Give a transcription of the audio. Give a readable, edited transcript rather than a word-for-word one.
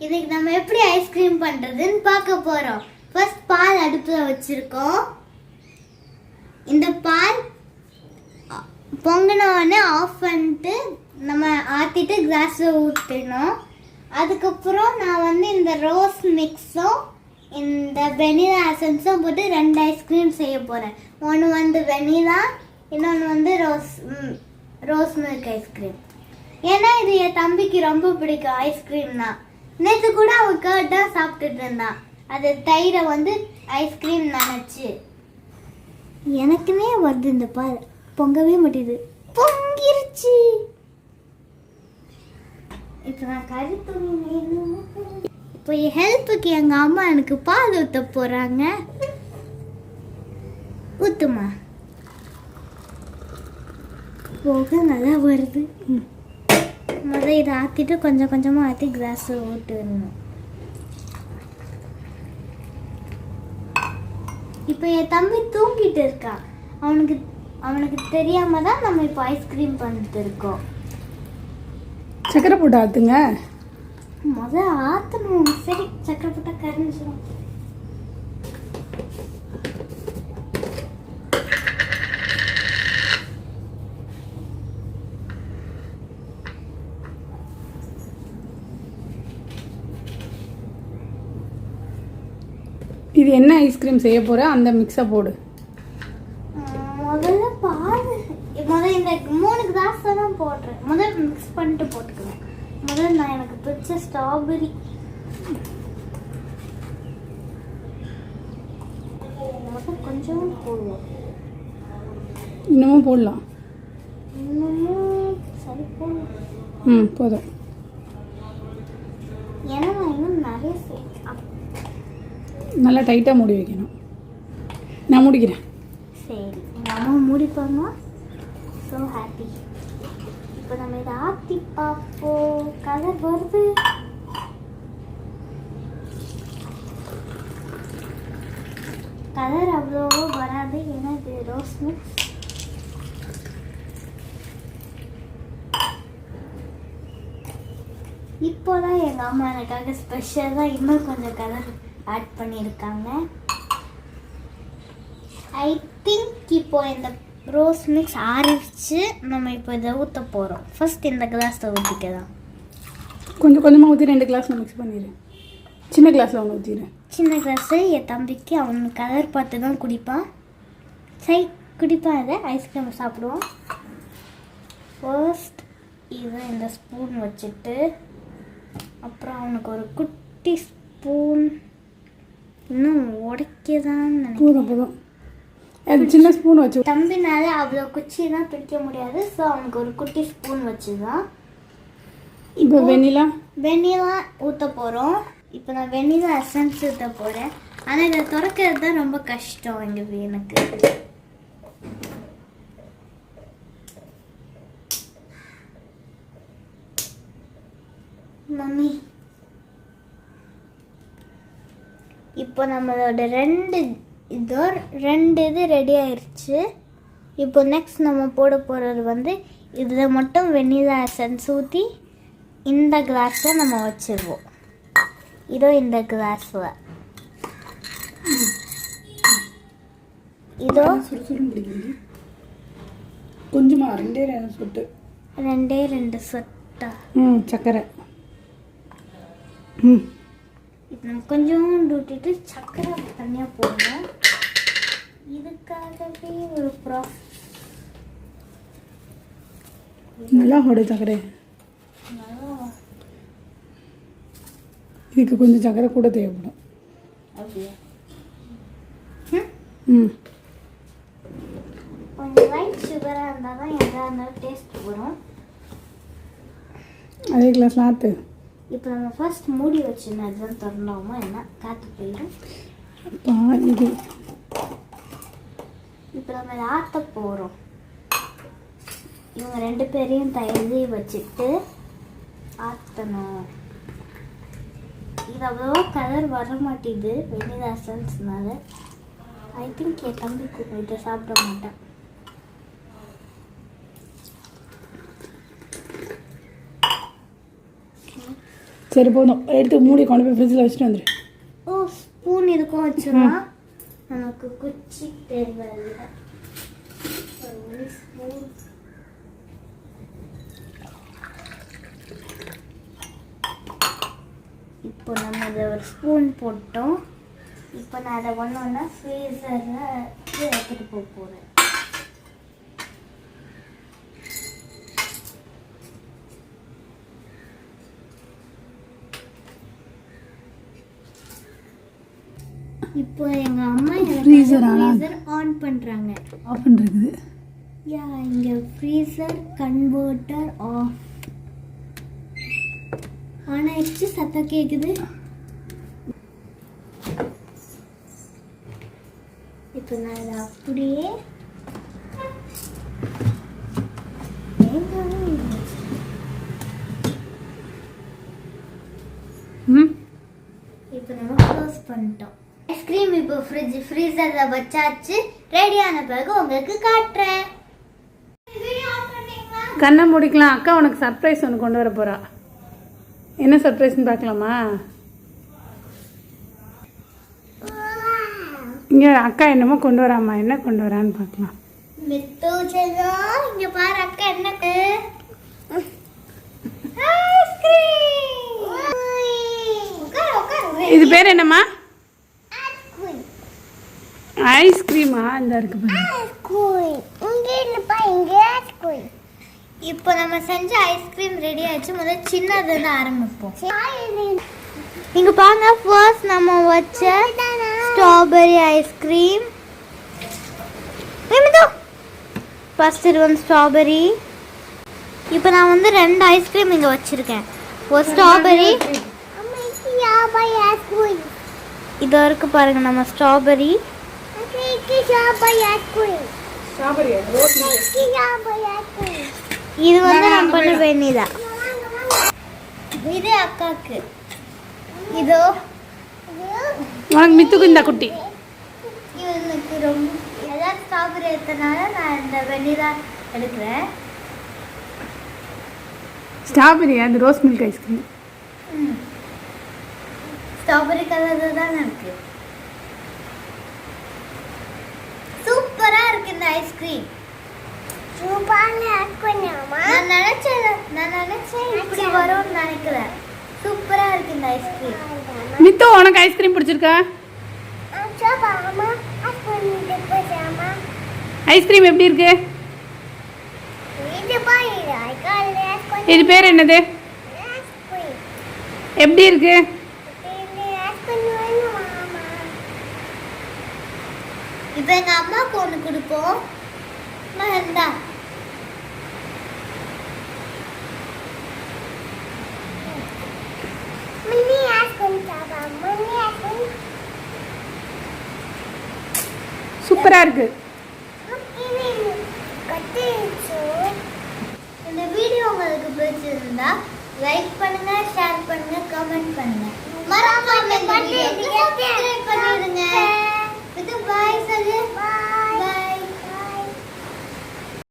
இதுக்கு நம்ம எப்படி ஐஸ்கிரீம் பண்றதுன்னு பார்க்க போறோம். ஃபர்ஸ்ட் பால் அடுப்புல வச்சிருக்கோம். இந்த பால் பொங்கின உடனே ஆஃப் பண்ணிட்டு நம்ம ஆற்றிட்டு கிளாஸில் ஊற்றணும். அதுக்கப்புறம் நான் இந்த ரோஸ் மிக்ஸும் இந்த வெனிலா எசன்ஸும் போட்டு 2 ஐஸ்கிரீம் செய்ய போகிறேன். ஒன்று வெனிலா, இன்னொன்று ரோஸ் மில்க் ஐஸ்கிரீம். ஏன்னா இது என் தம்பிக்கு ரொம்ப பிடிக்கும் ஐஸ்கிரீம்னா. நேற்று கூட அவன் கர்ட் தான் சாப்பிட்டுட்டு இருந்தான். அது தயிரை ஐஸ்கிரீம் நினச்சி. எனக்குமே வருது இந்த பால், பொங்கவே மாட்டேது. பொங்கிருச்சு. இப்போ நான் கருத்து இப்போ என் ஹெல்ப்புக்கு எங்கள் அம்மா எனக்கு பால் ஊற்ற போகிறாங்க. ஊற்றுமா போக நல்லா வருது. முதல் இதை ஆற்றிட்டு கொஞ்சம் கொஞ்சமாக ஆற்றி கிளாஸில் ஊற்றிடணும். இப்போ என் தம்பி தூங்கிட்டு இருக்கான். அவனுக்கு தெரியாம தான் நம்ம இப்போ ஐஸ்கிரீம் பண்ணிட்டு இருக்கோம். சக்கரை போட்டு ஆற்றுங்க. முதல் ஆற்றணும். சரி, சக்கரை போட்டா கரைஞ்சிடும். இது என்ன ஐஸ்கிரீம் செய்ய போற? அந்த மிக்ஸை போடு. முதல்ல பால் இந்த 3 கிளாஸ் தான் போடுறேன். முதல்ல மிக்ஸ் பண்ணிட்டு போட்டுக்கிறேன். முதல்ல நான் எனக்கு பிடிச்ச ஸ்ட்ராபெரி கொஞ்சம் போடுவோம். இன்னமும் போடலாம். இன்னமும் சரி போடுவோம். போதும். ஏன்னா நான் இன்னும் நிறைய நல்லா டைட்டாக மூடி வைக்கணும். நான் மூடிக்கிறேன். சரி, எங்கள் அம்மா மூடிப்பாங்க. So happy. இப்போ நம்ம இதை ஆற்றி பார்ப்போம். கலர் வருது. கலர் அவ்வளோ வராது, ஏன்னா இது ரோஸ் மிக்ஸ். இப்போதான் எங்கள் அம்மா எனக்காக ஸ்பெஷலாக இன்னும் கொஞ்சம் கலர் ஆட் பண்ணியிருக்காங்க. ஐ திங்க் இப்போ இந்த ரோஸ் மிக்ஸ் ஆறிடுச்சு. நம்ம இப்போ இதை ஊற்ற போகிறோம். ஃபர்ஸ்ட் இந்த கிளாஸில் ஊற்றிக்கலாம். கொஞ்சம் கொஞ்சமாக ஊற்றி 2 கிளாஸில் மிக்ஸ் பண்ணிடுறேன். சின்ன கிளாஸில் ஒன்று ஊற்றிடுறேன். சின்ன கிளாஸு என் தம்பிக்கு அவனுக்கு கலர் பார்த்து தான் குடிப்பான். சரி, குடிப்பான். இதை ஐஸ்கிரீம் சாப்பிடுவோம். ஃபர்ஸ்ட் இதை இந்த ஸ்பூன் வச்சுட்டு, அப்புறம் அவனுக்கு ஒரு குட்டி ஸ்பூன். இன்னும் உடைக்கதான் போதும் போதும். அது சின்ன ஸ்பூன் வச்சு. தம்பினால அவ்வளோ குச்சிலாம் பிடிக்க முடியாது. ஸோ அவனுக்கு ஒரு குட்டி ஸ்பூன் வச்சு தான் இப்போ வெண்ணிலா ஊற்ற போகிறோம். இப்போ நான் வெண்ணிலா எசன்ஸ் ஊற்ற போகிறேன். ஆனால் இதை திறக்கிறது தான் ரொம்ப கஷ்டம் எனக்கு. மம்மி, இப்போ நம்மளோட 2 இது ரெடி ஆயிடுச்சு. இப்போ நெக்ஸ்ட் நம்ம போட போகிறது இதில் மட்டும் வெண்ணிலா எசன்ஸ் ஊற்றி இந்த கிளாஸில் நம்ம வச்சுருவோம். இதோ இந்த கிளாஸில் இதோ கொஞ்சமா 2 சொட்டு 2 சொட்டா சக்கரை. இப்போ நம்ம கொஞ்சம் ஊற்றிட்டு சக்கரை தனியாக போடணும். இதுக்காகவே ஒரு ப்ராசஸ். நல்லா ஹோடு சக்கரை. இதுக்கு கொஞ்சம் சக்கரை கூட தேவைப்படும். அப்படியா? கொஞ்சம் லைட் சுகராக இருந்தால் தான் எதாக இருந்தாலும் டேஸ்ட் வரும். அதே கிளாஸ் ஆற்று. இப்போ நம்ம ஃபர்ஸ்ட் மூடி வச்சுருந்தோம். அதுதான் திறந்தோமா என்ன காற்று போயிடும். இது இப்போ நம்ம இதை ஆற்ற போகிறோம். இவங்க 2 பேரையும் தயிர் வச்சுட்டு ஆற்றணும். இது அவ்வளோவா கலர் வர மாட்டேங்குது வெண்ணிலா எசன்ஸ்னால. ஐ திங்க் என் தம்பி இதை சாப்பிட மாட்டேன். சரி போதும், எடுத்து மூடி கொண்டு போய் ஃப்ரிட்ஜில் வச்சுட்டு வந்துடு. ஓ ஸ்பூன் இருக்கும் வச்சுருவா. நமக்கு குச்சி தேவையில்லை. ஸ்பூன் இப்போ நம்ம இதில் ஒரு ஸ்பூன் போட்டோம். இப்போ நான் அதை ஒன்று ஃப்ரீசரில் எடுத்துகிட்டு போக போகிறேன். இப்போ எங்கள் அம்மா ஃப்ரீசர் ஆன் பண்ணுறாங்க. ஆஃப் பண்ணுறது. யா, இங்கே ஃப்ரீசர் கன்வெர்ட்டர் ஆஃப் ஆனால் எச்சு சத்தம் கேட்குது. இப்போ நான் இதை அப்படியே இப்போ நம்ம க்ளோஸ் பண்ணிட்டோம். ஐஸ்கிரீம் இப்போ ஃப்ரீசரில் வச்சாச்சு. ரெடியான பிறகு உங்களுக்கு காட்டுறேன். கண்ணை முடிக்கலாம். அக்கா உனக்கு சர்ப்ரைஸ் ஒன்று கொண்டு வர போகிறா. என்ன சர்ப்ரைஸ்ன்னு பார்க்கலாமா? இங்கே அக்கா என்னமோ கொண்டு வராமா, என்ன கொண்டு வரான்னு பார்க்கலாம். மித்து செல்லம், இங்கே பாரு அக்கா என்ன இது பேர் என்னம்மா? ஐஸ்கிரீமா? இந்த இருக்கு பாரு. இப்போ நம்ம செஞ்ச ஐஸ்கிரீம் ரெடி ஆயிடுச்சு. முதல்ல சின்னதுன்னு ஆரம்பிப்போம். இங்க பாருங்க, ஃபர்ஸ்ட் நம்ம வச்ச ஸ்ட்ராபெரி ஐஸ்கிரீம். ஃபர்ஸ்ட் இது வந்து ஸ்ட்ராபெரி. இப்போ நான் வந்து 2 ஐஸ்கிரீம் இங்கே வச்சிருக்கேன். ஒரு ஸ்ட்ராபெரி, இது இருக்கு பாருங்க நம்ம ஸ்ட்ராபெரி. இது வந்து நான் பண்ண வெண்ணிலா. இது அக்காக்கு. இதோ உனக்கு மித்துக்கு இந்த குட்டி. இவனுக்கு ரொம்ப எல்லாம் ஸ்ட்ராபெரி எடுத்தனால நான் இந்த வெண்ணிலா எடுக்கிறேன். ஸ்ட்ராபெரி அது rose milk ice cream. Strawberry colour தான் இருக்கு. சூப்பரா இருக்கு இந்த ஐஸ்கிரீம். நான் நினைச்சேன் இப்படி வரும்னு நினைக்கல. சூப்பரா இருக்கு இந்த ஐஸ்கிரீம். மித்து உனக்கு ஐஸ்கிரீம் பிடிச்சிருக்கா? ஐஸ்கிரீம் எப்படி இருக்கு? இது பேர் என்னது? எப்படி இருக்கு? இப்போ எங்க அம்மாவுக்கு ஒன்று கொடுப்போம். மகந்தா சூப்பரா இருக்கு. இந்த வீடியோ உங்களுக்கு பிடிச்சிருந்தா லைக் பண்ணுங்க, ஷேர் பண்ணுங்க, கமெண்ட் பண்ணுங்க. மறக்காம இந்த வீடியோக்கு சப்ஸ்கிரைப் பண்ணிடுங்க. இது பாய் சொல்லு.